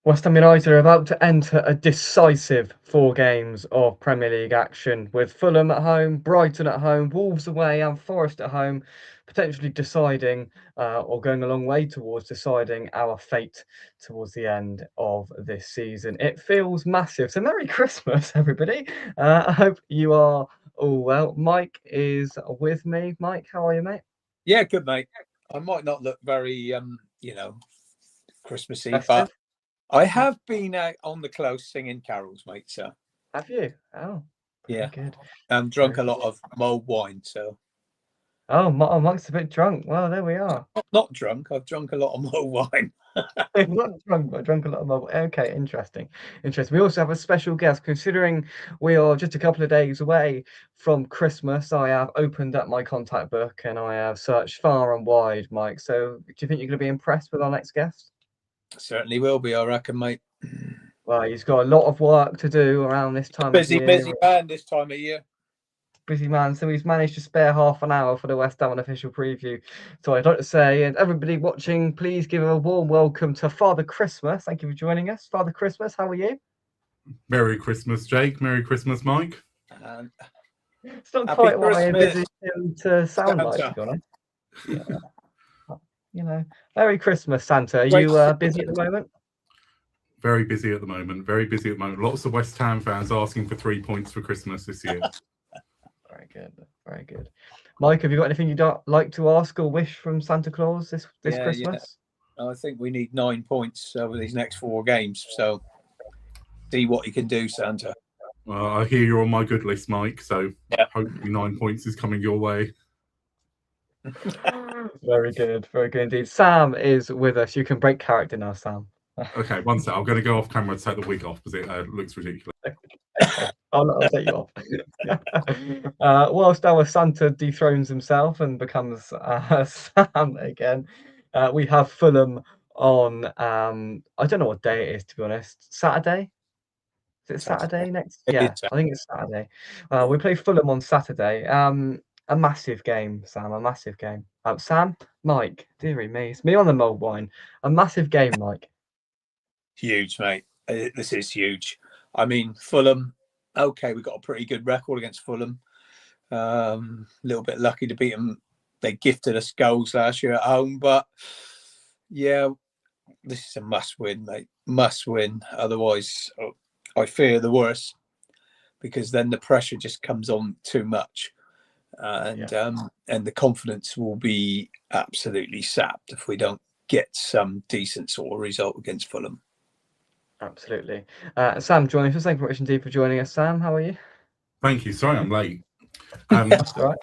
West Ham United are about to enter a decisive 4 games of Premier League action with Fulham at home, Brighton at home, Wolves away, and Forest at home, potentially deciding or going a long way towards deciding our fate towards the end of this season. It feels massive. So, Merry Christmas, everybody. I hope you are all well. Mike is with me. Mike, how are you, mate? Yeah, good, mate. I might not look very, Christmassy, Festive? but I have been out on the close singing carols, mate. So Have you? Oh, very yeah, good. drunk Very a good. lot of mulled wine. So Oh, Mike's a bit drunk. Well, there we are. not drunk. I've drunk a lot of mulled wine. Not drunk, but drunk a lot of malt. Okay, interesting. Interesting. We also have a special guest. Considering we are just a couple of days away from Christmas, I have opened up my contact book and I have searched far and wide, Mike. So, do you think you're going to be impressed with our next guest? Certainly will be, I reckon, mate. Well, he's got a lot of work to do around this time of Busy, year. busy man this time of year. Busy man, so he's managed to spare half an hour for the West Ham official preview. So I'd like to say, and everybody watching, please give a warm welcome to Father Christmas. Thank you for joining us. Father Christmas, how are you? Merry Christmas, Jake. Merry Christmas, Mike. And It's not Happy quite what I Christmas, envisaged him to sound like, to Santa. be honest. Merry Christmas, Santa. Are Great. you busy at the moment? Very busy at the moment. Very busy at the moment. Lots of West Ham fans asking for 3 points for Christmas this year. Very good. Very good. Mike, have you got anything you'd like to ask or wish from Santa Claus this Yeah, Christmas? I think we need 9 points over these next 4 games. So see what you can do, Santa. Well, I hear you're on my good list, Mike. So Yeah. hopefully 9 points is coming your way. Very good. Very good indeed. Sam is with us. You can break character now, Sam. Okay, one sec. I'm going to go off camera to take the wig off because it looks ridiculous. Okay. I'll take you off. Whilst our Santa dethrones himself and becomes Sam again, we have Fulham on. I don't know what day it is, to be honest. Saturday? Is it Saturday next? Yeah, I think it's Saturday. We play Fulham on Saturday. A massive game, Sam. A massive game. Sam, Mike, dearie me, it's me on the mulled wine. A massive game, Mike. Huge, mate. This is huge. I mean, Fulham. Okay, we got a pretty good record against Fulham. A little bit lucky to beat them. They gifted us goals last year at home, but yeah, this is a must-win, mate. Must win. Otherwise, I fear the worst because then the pressure just comes on too much, and the confidence will be absolutely sapped if we don't get some decent sort of result against Fulham. Absolutely. Sam joining us. Thank you very much indeed for joining us. Sam, how are you? Thank you. Sorry, I'm late. That's all right.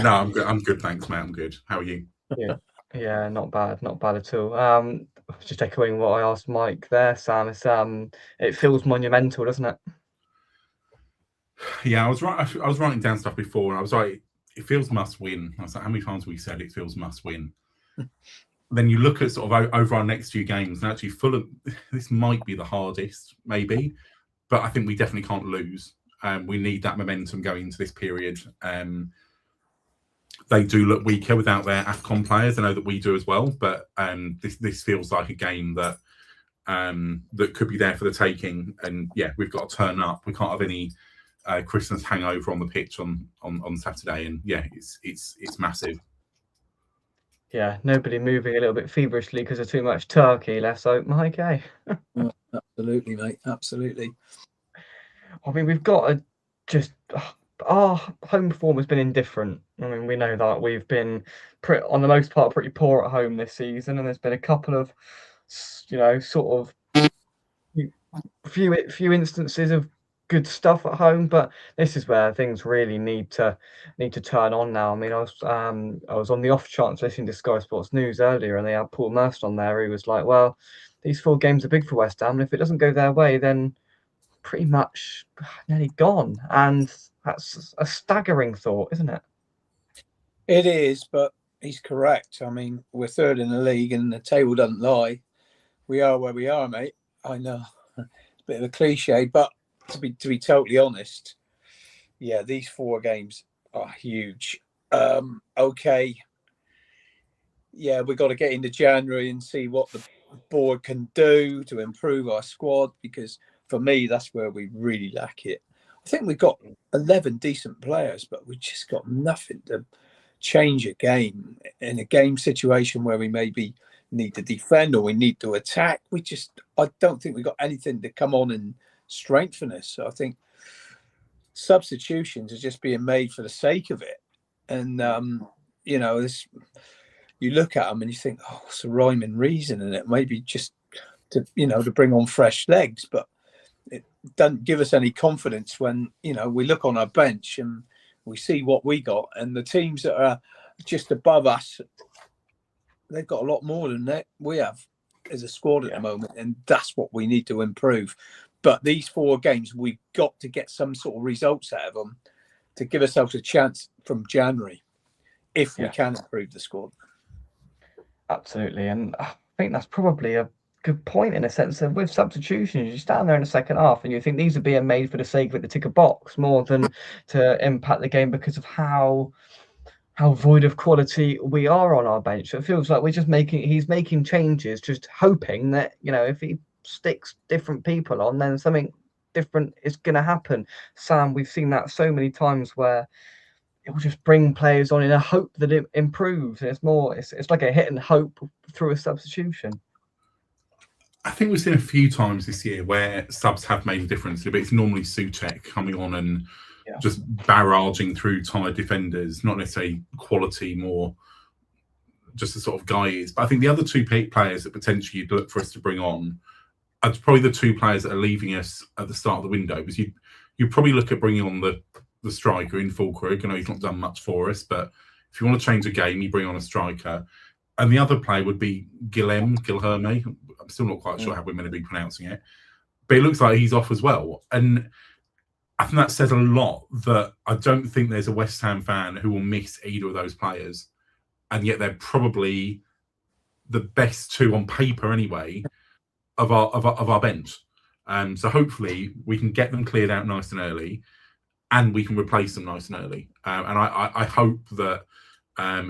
No, I'm good. I'm good. Thanks, mate. I'm good. How are you? Yeah, not bad. Not bad at all. Just echoing what I asked Mike there, Sam. It's it feels monumental, doesn't it? Yeah, I was writing down stuff before, and I was like, it feels must win. I was like, how many times have we said it feels must win? Then you look at sort of over our next few games, and actually Fulham, this might be the hardest, maybe, but I think we definitely can't lose. We need that momentum going into this period. They do look weaker without their AFCON players. I know that we do as well, but this feels like a game that that could be there for the taking. And yeah, we've got to turn up. We can't have any Christmas hangover on the pitch on Saturday. And yeah, it's massive. Yeah, nobody moving a little bit feverishly because of too much turkey left. So, Mike, Absolutely, mate. Absolutely. I mean, we've got to just our home form has been indifferent. I mean, we know that we've been on the most part pretty poor at home this season, and there's been a couple of sort of few instances of good stuff at home, but this is where things really need to turn on now. I mean, I was on the off chance listening to Sky Sports News earlier, and they had Paul Merson on there. He was like, "Well, these 4 games are big for West Ham, and if it doesn't go their way, then pretty much nearly gone." And that's a staggering thought, isn't it? It is, but he's correct. I mean, we're third in the league, and the table doesn't lie. We are where we are, mate. I know, it's a bit of a cliche, but to be totally honest, yeah, these 4 games are huge. Okay, yeah, we've got to get into January and see what the board can do to improve our squad, because for me, that's where we really lack it. I think we've got 11 decent players, but we've just got nothing to change a game in a game situation where we maybe need to defend or we need to attack. I don't think we've got anything to come on and strengthen us. So I think substitutions are just being made for the sake of it. And, you know, you look at them and you think, oh, what's the rhyme and reason in it? Maybe just to bring on fresh legs, but it doesn't give us any confidence when, we look on our bench and we see what we got, and the teams that are just above us, they've got a lot more than we have as a squad at the moment, and that's what we need to improve. But these 4 games, we've got to get some sort of results out of them to give ourselves a chance from January, if we can improve the squad. Absolutely, and I think that's probably a good point in a sense of with substitutions, you stand there in the second half and you think these are being made for the sake of it to tick a box more than to impact the game because of how void of quality we are on our bench. So it feels like he's making changes, just hoping that, if he sticks different people on, then something different is going to happen. Sam, we've seen that so many times where it will just bring players on in a hope that it improves. It's like a hit and hope through a substitution. I think we've seen a few times this year where subs have made a difference, but it's normally Souček coming on and just barraging through tired defenders, not necessarily quality, more just the sort of guy he is. But I think the other 2 players that potentially you'd look for us to bring on are probably the 2 players that are leaving us at the start of the window, because you'd probably look at bringing on the striker in Fulkrug. I know he's not done much for us, but if you want to change a game, you bring on a striker. And the other player would be Guilherme. I'm still not quite sure how we're going to be pronouncing it, but it looks like he's off as well. And I think that says a lot, that I don't think there's a West Ham fan who will miss either of those players. And yet they're probably the best 2 on paper anyway of our bench. So hopefully we can get them cleared out nice and early, and we can replace them nice and early. And I hope that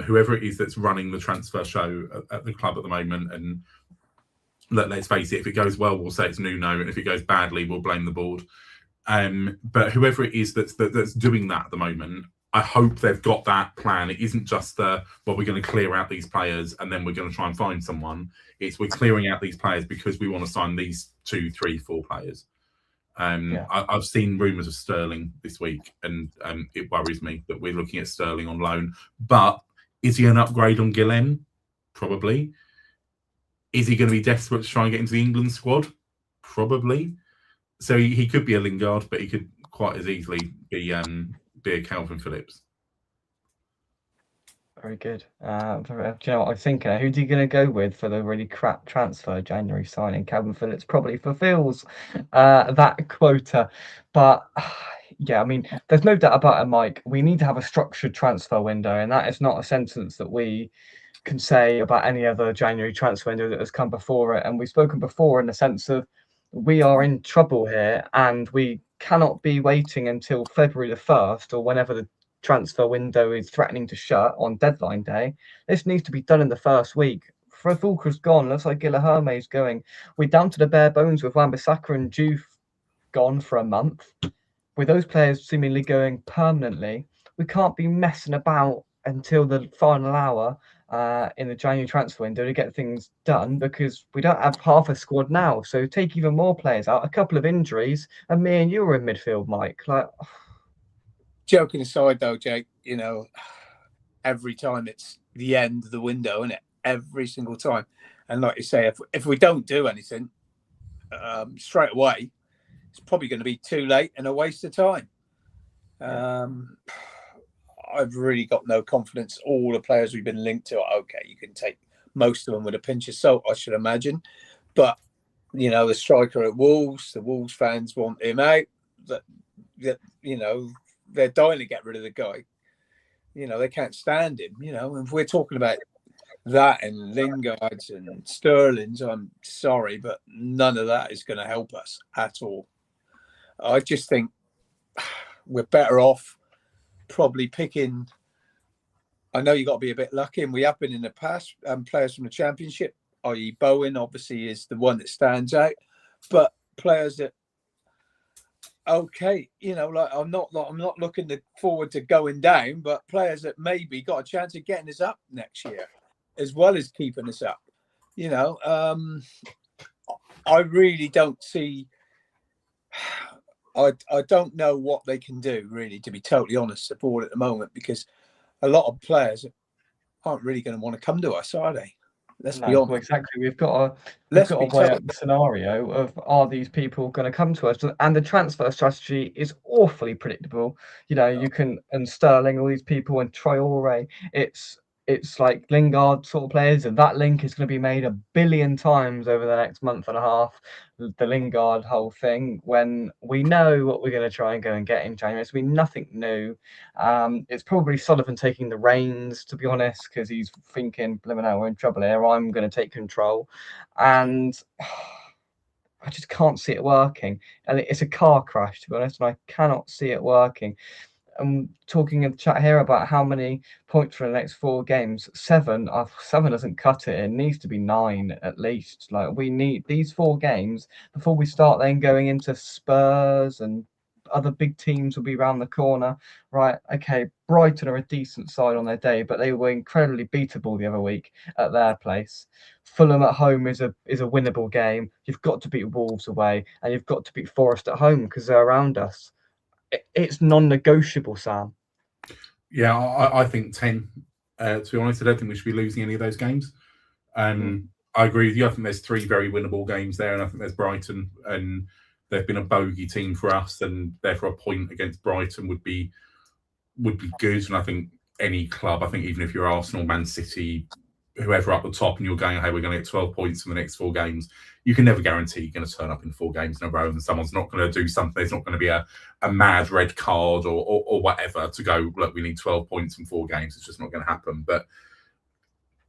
whoever it is that's running the transfer show at the club at the moment, and let's face it, if it goes well, we'll say it's Nuno, and if it goes badly, we'll blame the board. But whoever it is that's doing that at the moment, I hope they've got that plan. It isn't just we're going to clear out these players and then we're going to try and find someone. It's we're clearing out these players because we want to sign these 2, 3, 4 players. I've seen rumours of Sterling this week, and it worries me that we're looking at Sterling on loan. But is he an upgrade on Guilherme? Probably. Is he going to be desperate to try and get into the England squad? Probably. So he could be a Lingard, but he could quite as easily be a Calvin Phillips. Very good. Do you know what I'm thinking? Who's he going to go with for the really crap transfer January signing? Calvin Phillips probably fulfills that quota. But yeah, I mean, there's no doubt about it, Mike. We need to have a structured transfer window, and that is not a sentence that we can say about any other January transfer window that has come before it. And we've spoken before in the sense of we are in trouble here, and we cannot be waiting until February the 1st or whenever the transfer window is threatening to shut on deadline day. This needs to be done in the first week. Fulkrug's gone. Looks like Guilherme's going. We're down to the bare bones with Wan-Bissaka and Juve gone for a month. With those players seemingly going permanently, we can't be messing about until the final hour in the January transfer window to get things done, because we don't have half a squad now. So take even more players out, a couple of injuries, and me and you are in midfield, Mike. Joking aside, though, Jake, every time it's the end of the window, isn't it? Every single time. And like you say, if we don't do anything straight away, it's probably going to be too late and a waste of time. I've really got no confidence. All the players we've been linked to, okay, you can take most of them with a pinch of salt, I should imagine. But, the striker at Wolves, the Wolves fans want him out. They're dying to get rid of the guy. They can't stand him. If we're talking about that and Lingard's and Sterling's, I'm sorry, but none of that is going to help us at all. I just think we're better off probably picking I know you got to be a bit lucky, and we have been in the past. Players from the Championship, i.e., Bowen, obviously is the one that stands out, but players that, okay, like I'm not looking forward to going down, but players that maybe got a chance of getting us up next year, as well as keeping us up. I really don't see. I don't know what they can do, really, to be totally honest, aboard at the moment, because a lot of players aren't really going to want to come to us, are they? Let's be honest. Well, exactly. We've got Let's to be weigh totally. up the scenario of, are these people going to come to us? And the transfer strategy is awfully predictable. You can, and Sterling, all these people, and Traore. It's like Lingard sort of players, and that link is going to be made 1 billion times over the next month and a half. The Lingard whole thing, when we know what we're going to try and go and get in January, it's been nothing new. It's probably Sullivan taking the reins, to be honest, because he's thinking, blimey, we're in trouble here. I'm going to take control, and I just can't see it working. And it's a car crash, to be honest, and I cannot see it working. I'm talking in the chat here about how many points for the next 4 games. 7. 7 doesn't cut it. It needs to be 9 at least. Like, we need these 4 games before we start then going into Spurs, and other big teams will be around the corner. Right, okay, Brighton are a decent side on their day, but they were incredibly beatable the other week at their place. Fulham at home is a winnable game. You've got to beat Wolves away, and you've got to beat Forest at home because they're around us. It's non-negotiable, Sam. Yeah, I think 10. To be honest, I don't think we should be losing any of those games. I agree with you. I think there's 3 very winnable games there, and I think there's Brighton, and they've been a bogey team for us, and therefore a point against Brighton would be good. And I think any club, I think even if you're Arsenal, Man City, whoever up the top, and you're going, hey, we're going to get 12 points in the next 4 games, you can never guarantee you're going to turn up in 4 games in a row and someone's not going to do something. There's not going to be a mad red card or whatever to go, look, we need 12 points in 4 games. It's just not going to happen. But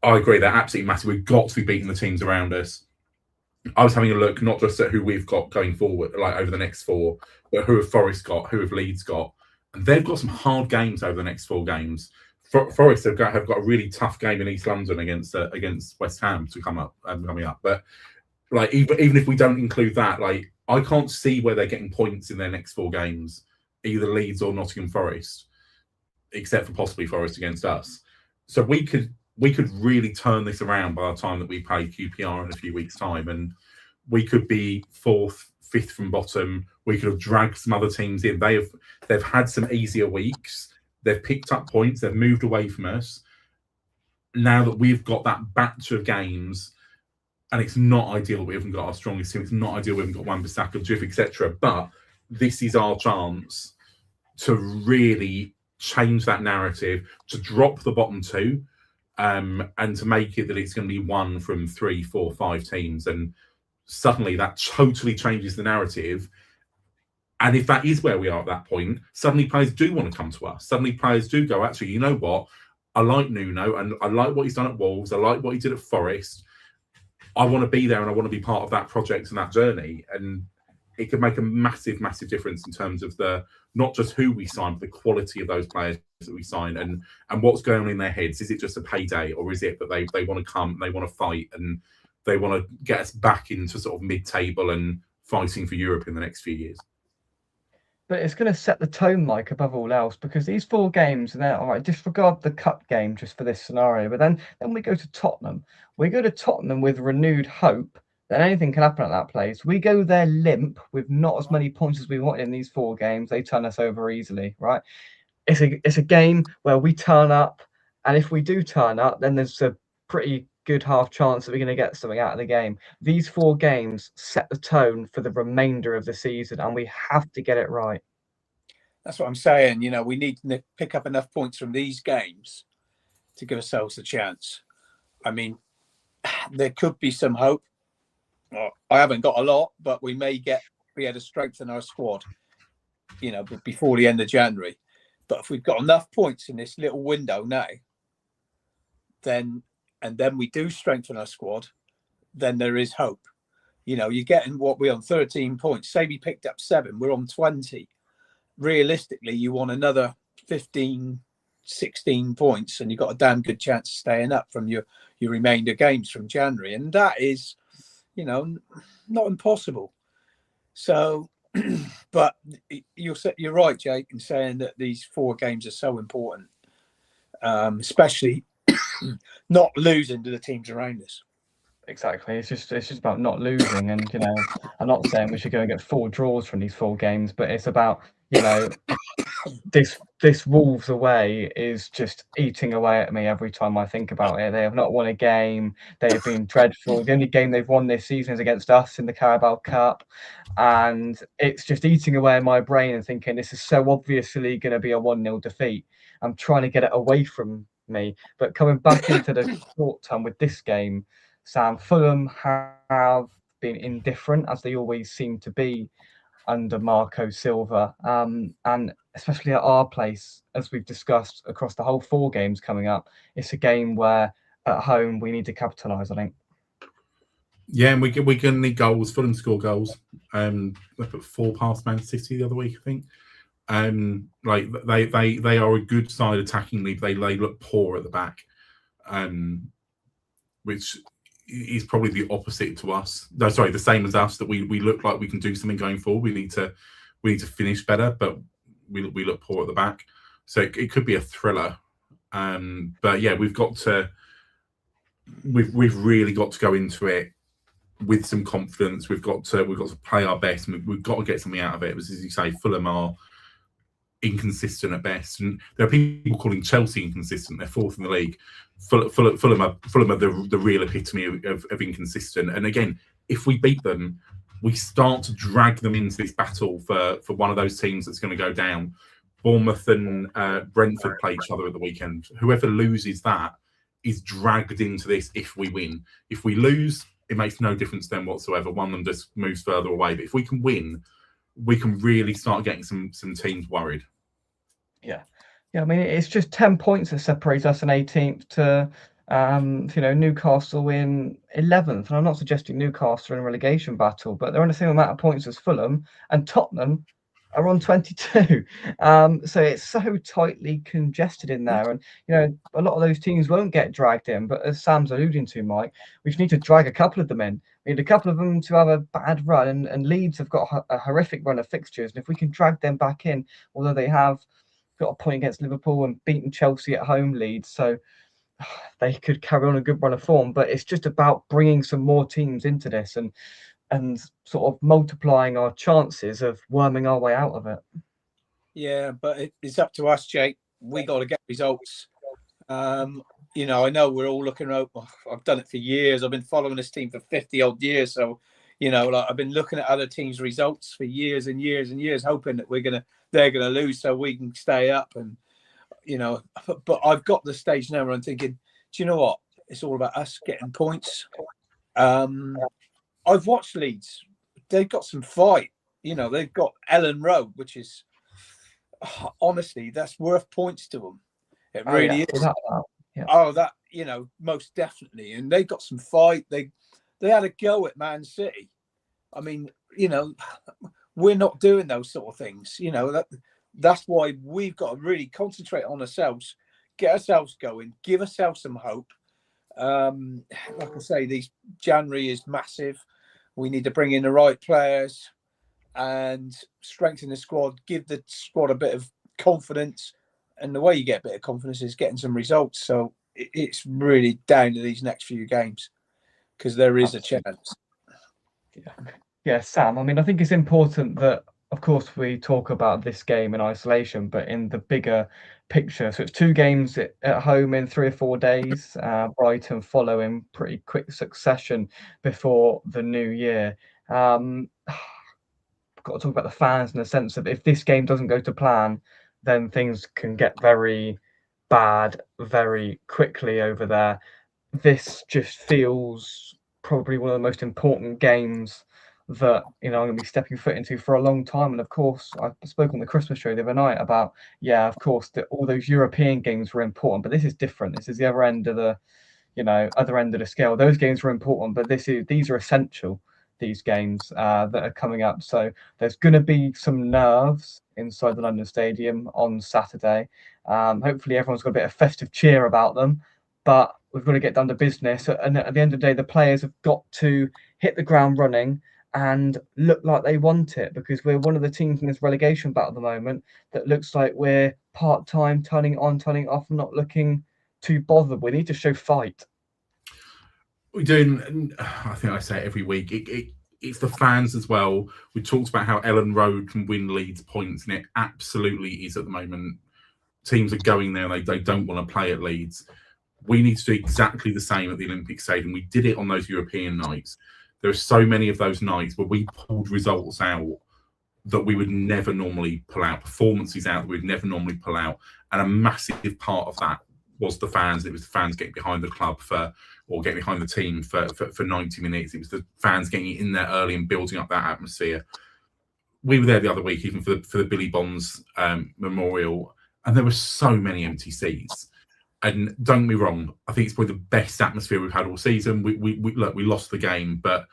I agree, they're absolutely massive. We've got to be beating the teams around us. I was having a look not just at who we've got going forward, like over the next 4, but who have Forest got, who have Leeds got. And they've got some hard games over the next 4 games. Forest have got a really tough game in East London against West Ham coming up. But like even if we don't include that, like I can't see where they're getting points in their next 4 games, either Leeds or Nottingham Forest, except for possibly Forest against us. So we could really turn this around by the time that we play QPR in a few weeks' time, and we could be 4th, 5th from bottom. We could have dragged some other teams in. They've had some easier weeks. They've picked up points. They've moved away from us. Now that we've got that batch of games, and it's not ideal we haven't got our strongest team. It's not ideal we haven't got Wan-Bissaka, Jiff, etc. But this is our chance to really change that narrative, to drop the bottom 2, and to make it that it's going to be 1 from 3, 4, 5 teams. And suddenly that totally changes the narrative. And if that is where we are at that point, suddenly players do want to come to us. Suddenly players do go, actually, you know what? I like Nuno, and I like what he's done at Wolves. I like what he did at Forest. I want to be there, and I want to be part of that project and that journey. And it could make a massive, massive difference in terms of not just who we sign, but the quality of those players that we sign, and what's going on in their heads. Is it just a payday, or is it that they want to come, they want to fight, and they want to get us back into sort of mid-table and fighting for Europe in the next few years? But it's going to set the tone, Mike, above all else, because these 4 games, and all right, disregard the cup game just for this scenario. But then we go to Tottenham. We go to Tottenham with renewed hope that anything can happen at that place. We go there limp with not as many points as we wanted in these 4 games. They turn us over easily, right? It's a game where we turn up, and if we do turn up, then there's a pretty good half chance that we're going to get something out of the game. These 4 games set the tone for the remainder of the season, and we have to get it right. That's what I'm saying. We need to pick up enough points from these games to give ourselves a chance. I mean, there could be some hope. Well, I haven't got a lot, but we may be able to strengthen our squad, before the end of January. But if we've got enough points in this little window now, then we do strengthen our squad, then there is hope. You're getting what we're on 13 points. Say we picked up 7, we're on 20. Realistically, you want another 15, 16 points, and you've got a damn good chance of staying up from your remainder games from January, and that is, not impossible. So, but you're right, Jake, in saying that these 4 games are so important, especially not losing to the teams around us. Exactly. It's just about not losing, and I'm not saying we should go and get 4 draws from these 4 games, but it's about this Wolves away is just eating away at me every time I think about it. They have not won a game. They have been dreadful. The only game they've won this season is against us in the Carabao Cup, and it's just eating away at my brain and thinking this is so obviously going to be a 1-0 defeat. I'm trying to get it away from me, but coming back into the short term with this game, Sam, Fulham have been indifferent, as they always seem to be under Marco Silva, and especially at our place, as we've discussed across the whole 4 games coming up, it's a game where at home we need to capitalise, I think. Yeah, and we can need goals. Fulham score goals. They put 4 past Man City the other week, I think. Like they are a good side attackingly, but they look poor at the back, which is probably the opposite to us. No, sorry, the same as us. That we look like we can do something going forward. We need to finish better, but we look poor at the back. So it could be a thriller. But yeah, we've really got to go into it with some confidence. We've got to play our best, and we've got to get something out of it. As you say, Fulham are inconsistent at best, and there are people calling Chelsea inconsistent. They're 4th in the league. Fulham are the real epitome of inconsistent. And again, if we beat them, we start to drag them into this battle for one of those teams that's going to go down. Bournemouth and Brentford play each other at the weekend. Whoever loses that is dragged into this if we win. If we lose, it makes no difference to them whatsoever. One of them just moves further away. But if we can win, we can really start getting some teams worried. Yeah. I mean, it's just 10 points that separate us in 18th to, Newcastle in 11th. And I'm not suggesting Newcastle are in a relegation battle, but they're on the same amount of points as Fulham, and Tottenham are on 22. So it's so tightly congested in there. And, a lot of those teams won't get dragged in. But as Sam's alluding to, Mike, we just need to drag a couple of them in. We need a couple of them to have a bad run. And Leeds have got a horrific run of fixtures. And if we can drag them back in, although they have got a point against Liverpool and beaten Chelsea at home, Leeds, so they could carry on a good run of form. But it's just about bringing some more teams into this and sort of multiplying our chances of worming our way out of it. Yeah, but it's up to us, Jake. We got to get results. I know we're all looking out. I've done it for years. I've been following this team for 50 odd years. So, I've been looking at other teams' results for years and years and years, hoping that they're gonna lose so we can stay up. And but I've got the stage now where I'm thinking, do you know what? It's all about us getting points. I've watched Leeds. They've got some fight. They've got Ellen Road, which is honestly, that's worth points to them. It really is. Yeah. Oh, that most definitely. And they got some fight. They had a go at Man City. I mean, we're not doing those sort of things. That's why we've got to really concentrate on ourselves, get ourselves going, give ourselves some hope. Like I say, January is massive. We need to bring in the right players and strengthen the squad, give the squad a bit of confidence. And the way you get a bit of confidence is getting some results. So it's really down to these next few games because there is a chance. Yeah, Sam, I mean, I think it's important that, of course, we talk about this game in isolation, but in the bigger picture. So it's 2 games at home in 3 or 4 days. Brighton follow in pretty quick succession before the new year. Got to talk about the fans in the sense of if this game doesn't go to plan, then things can get very bad very quickly over there. This just feels probably one of the most important games that I'm going to be stepping foot into for a long time. And of course, I spoke on the Christmas show the other night about, of course, that all those European games were important, but this is different. This is the other end of the, other end of the scale. Those games were important, but these are essential. These games that are coming up. So there's going to be some nerves inside the London Stadium on Saturday. Hopefully everyone's got a bit of festive cheer about them, but we've got to get down to business. And at the end of the day, the players have got to hit the ground running and look like they want it, because we're one of the teams in this relegation battle at the moment that looks like we're part-time, turning it on, turning it off, and not looking too bothered. We need to show fight. We're doing, I think I say it every week, it's the fans as well. We talked about how Ellen Road can win Leeds points, and it absolutely is at the moment. Teams are going there and they don't want to play at Leeds. We need to do exactly the same at the Olympic Stadium. We did it on those European nights. There are so many of those nights where we pulled results out that we would never normally pull out, performances out that we'd never normally pull out. And a massive part of that was the fans. It was the fans getting behind the club or getting behind the team for 90 minutes. It was the fans getting in there early and building up that atmosphere. We were there the other week, even for the Billy Bonds memorial, and there were so many empty seats. And don't get me wrong, I think it's probably the best atmosphere we've had all season. We lost the game, but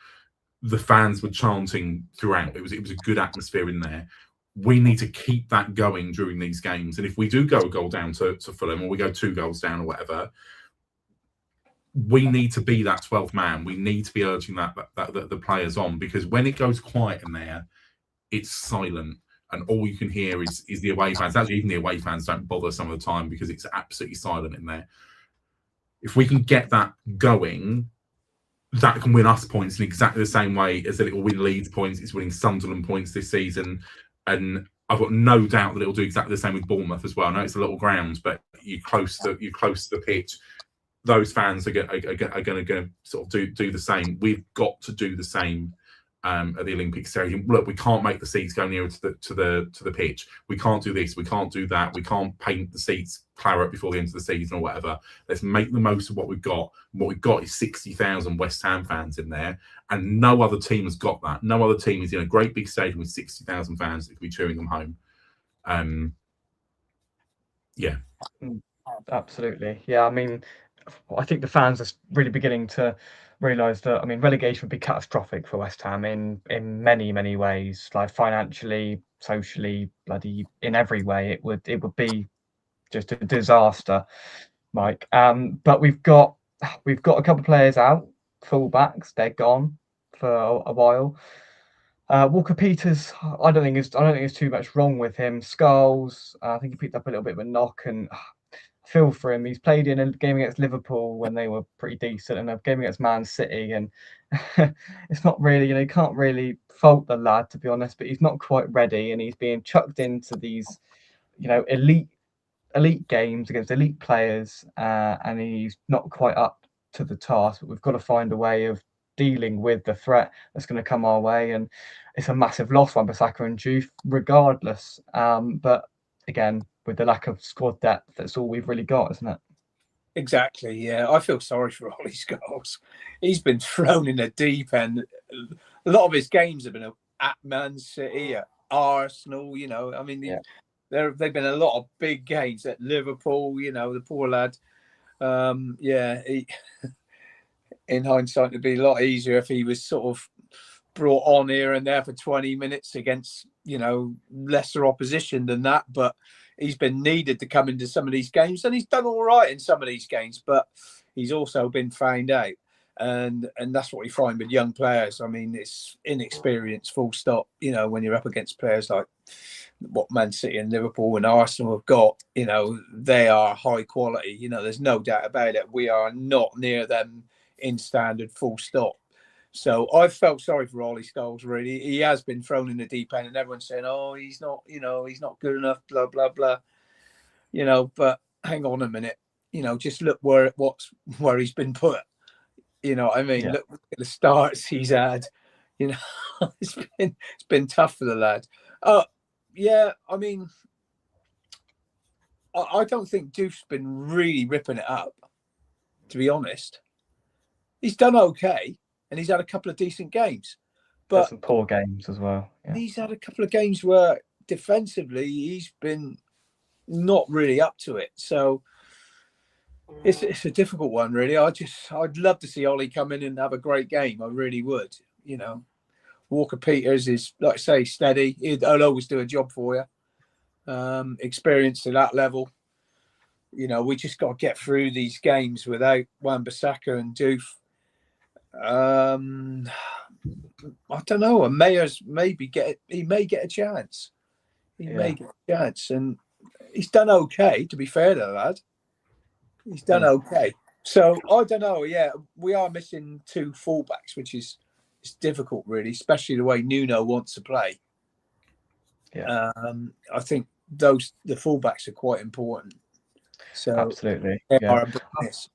the fans were chanting throughout. It was a good atmosphere in there. We need to keep that going during these games. And if we do go a goal down to Fulham, or we go 2 goals down or whatever, we need to be that 12th man. We need to be urging the players on, because when it goes quiet in there, it's silent. And all you can hear is the away fans. Actually, even the away fans don't bother some of the time because it's absolutely silent in there. If we can get that going, that can win us points in exactly the same way as it will win Leeds points. It's winning Sunderland points this season. And I've got no doubt that it'll do exactly the same with Bournemouth as well. I know it's a little ground, but you're close to the pitch. Those fans are going to sort of do the same. We've got to do the same at the Olympic Stadium. Look, we can't make the seats go nearer to the pitch. We can't do this. We can't do that. We can't paint the seats claret before the end of the season or whatever. Let's make the most of what we've got. What we've got is 60,000 West Ham fans in there, and no other team has got that. No other team is in a great big stadium with 60,000 fans that could be cheering them home. Yeah. Absolutely. Yeah, I mean, I think the fans are really beginning to realise that, I mean, relegation would be catastrophic for West Ham in many, many ways, like financially, socially, bloody in every way. It would be just a disaster, Mike. But we've got a couple of players out, fullbacks, they're gone for a while. Walker Peters, I don't think there's too much wrong with him. Skulls, I think he picked up a little bit of a knock, and feel for him. He's played in a game against Liverpool when they were pretty decent, and a game against Man City, and it's not really, you can't really fault the lad, to be honest, but he's not quite ready, and he's being chucked into these, elite games against elite players, and he's not quite up to the task. But we've got to find a way of dealing with the threat that's going to come our way, and it's a massive loss for Bissaka and Juve regardless. But again, with the lack of squad depth, that's all we've really got, isn't it? Exactly, yeah. I feel sorry for Ollie Scholes. He's been thrown in the deep end. A lot of his games have been at Man City, at Arsenal, I mean, Yeah. They've been a lot of big games at Liverpool, the poor lad. In hindsight, it'd be a lot easier if he was sort of brought on here and there for 20 minutes against, lesser opposition than that. But he's been needed to come into some of these games, and he's done all right in some of these games, but he's also been found out. And that's what we find with young players. I mean, it's inexperience, full stop, when you're up against players like what Man City and Liverpool and Arsenal have got, they are high quality. There's no doubt about it. We are not near them in standard, full stop. So I felt sorry for Ollie Scholes, really. He has been thrown in the deep end, and everyone's saying, oh, he's not, he's not good enough, blah, blah, blah. But hang on a minute. Just look where he's been put. I mean, Yeah. look at the starts he's had. It's been tough for the lad. Yeah, I mean, I don't think Duke's been really ripping it up, to be honest. He's done okay, and he's had a couple of decent games. But some poor games as well. Yeah. He's had a couple of games where defensively he's been not really up to it. So it's a difficult one, really. I'd love to see Ollie come in and have a great game. I really would. Walker Peters is, like I say, steady. He'll always do a job for you. Experienced at that level. we just got to get through these games without Wan-Bissaka and Doof. I don't know. And Mayers may get a chance. He may get a chance, and he's done okay. To be fair to the lad, he's done okay. So I don't know. Yeah, we are missing 2 fullbacks, which is difficult, really, especially the way Nuno wants to play. Yeah, I think the fullbacks are quite important. So absolutely. they Yeah. are a bonus.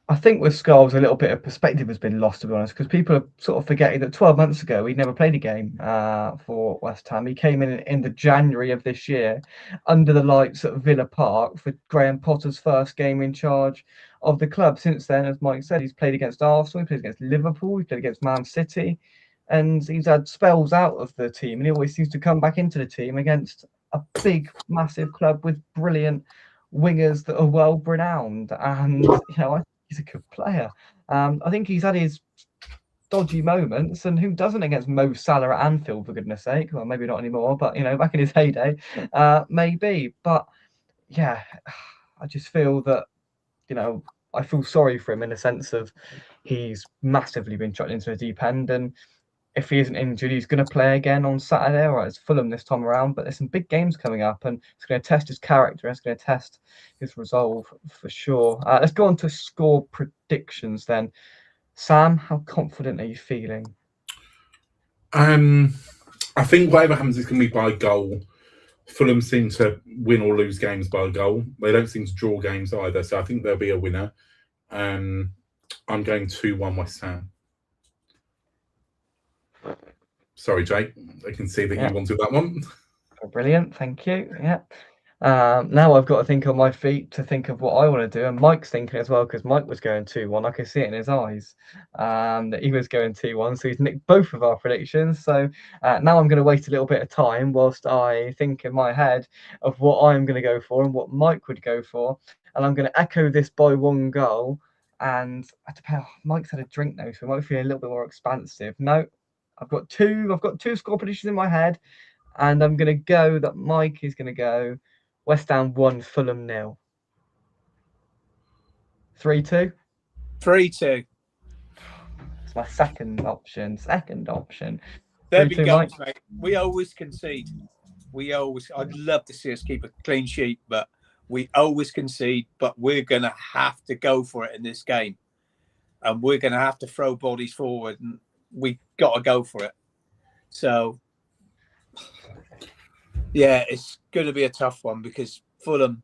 I think with Scholes, a little bit of perspective has been lost, to be honest, because people are sort of forgetting that 12 months ago, he'd never played a game for West Ham. He came in the January of this year under the lights at Villa Park for Graham Potter's first game in charge of the club. Since then, as Mike said, he's played against Arsenal, he played against Liverpool, he played against Man City, and he's had spells out of the team, and he always seems to come back into the team against a big, massive club with brilliant wingers that are well renowned. And, he's a good player. I think he's had his dodgy moments, and who doesn't against Mo Salah at Anfield, for goodness sake? Well, maybe not anymore, but back in his heyday, maybe. But yeah, I just feel that I feel sorry for him in the sense of he's massively been chucked into the deep end, and if he isn't injured, he's going to play again on Saturday. All right, it's Fulham this time around, but there's some big games coming up, and it's going to test his character. It's going to test his resolve for sure. Let's go on to score predictions then. Sam, how confident are you feeling? I think whatever happens is going to be by goal. Fulham seem to win or lose games by a goal. They don't seem to draw games either, so I think there'll be a winner. I'm going 2-1 West Ham. Sorry, Jake. I can see that you wanted that one. Brilliant, thank you. Yeah. Now I've got to think on my feet to think of what I want to do, and Mike's thinking as well, because Mike was going 2-1. I could see it in his eyes that he was going 2-1, so he's nicked both of our predictions. So now I'm going to wait a little bit of time whilst I think in my head of what I'm going to go for and what Mike would go for, and I'm going to echo this by 1 goal. And Mike's had a drink now, so it might feel a little bit more expansive. No, I've got two score predictions in my head, and I'm going to go that Mike is going to go West Ham 1, Fulham 0. 3-2. 3-2. It's my second option. There be goals, mate. We always concede. I'd love to see us keep a clean sheet, but we always concede. But we're going to have to go for it in this game, and we're going to have to throw bodies forward, and we got to go for it. So, yeah, it's going to be a tough one because Fulham,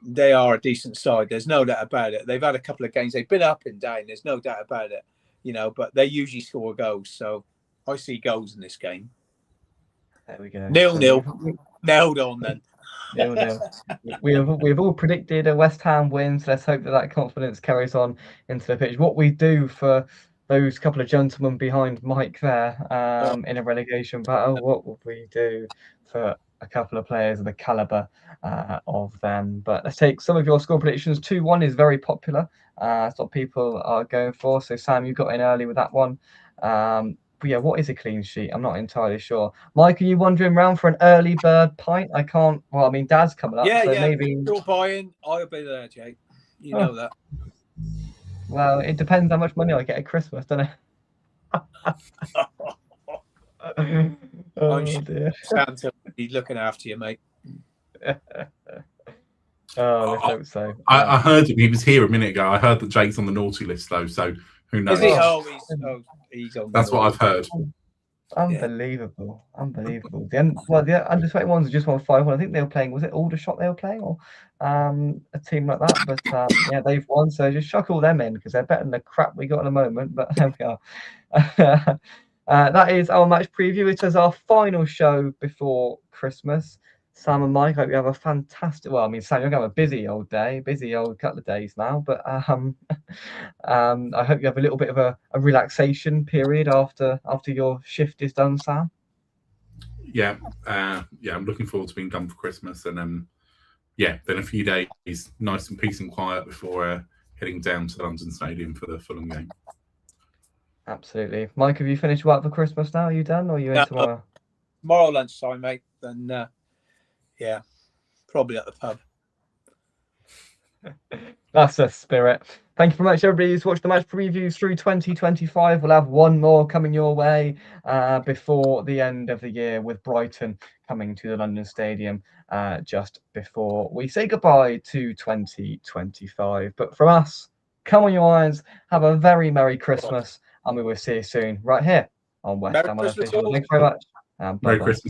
they are a decent side. There's no doubt about it. They've had a couple of games. They've been up and down. There's no doubt about it, but they usually score goals. So I see goals in this game. There we go. 0-0. Nailed on then. 0-0. We've all predicted a West Ham win, so let's hope that confidence carries on into the pitch. What we do for those couple of gentlemen behind Mike there in a relegation battle, what would we do for a couple of players of the calibre of them? But let's take some of your score predictions. 2-1 is very popular. That's what people are going for. So, Sam, you got in early with that one. But yeah, what is a clean sheet? I'm not entirely sure. Mike, are you wandering around for an early bird pint? I can't. Well, I mean, Dad's coming up, so maybe. You're buying. I'll be there, Jake. You know that. Well, it depends how much money I get at Christmas, doesn't it? I'm sure Santa will be looking after you, mate. Let's hope so. I heard him. He was here a minute ago. I heard that Jake's on the naughty list, though, so who knows? Is he? He's on. That's what I've heard. Unbelievable. The under 21s just won 5-1. I think they were playing, was it Aldershot they were playing, or a team like that? But they've won, so just chuck all them in because they're better than the crap we got at the moment. But there we are. That is our match preview. It is our final show before Christmas. Sam and Mike, I hope you have a fantastic. Well, I mean, Sam, you're going to have a busy old couple of days now. But I hope you have a little bit of a relaxation period after your shift is done, Sam. Yeah, I'm looking forward to being done for Christmas, and then a few days nice and peace and quiet before heading down to the London Stadium for the Fulham game. Absolutely, Mike. Have you finished work for Christmas now? Are you done, or are you in tomorrow? Tomorrow lunchtime, mate. Then. Yeah, probably at the pub. That's the spirit. Thank you very much, everybody who's watched the match previews through 2025. We'll have one more coming your way before the end of the year, with Brighton coming to the London Stadium just before we say goodbye to 2025. But from us, come on, your irons, have a very Merry Christmas, and we will see you soon right here on West Merry Ham Christmas Unofficial. all. Thanks very much. Merry Bye-bye. Christmas.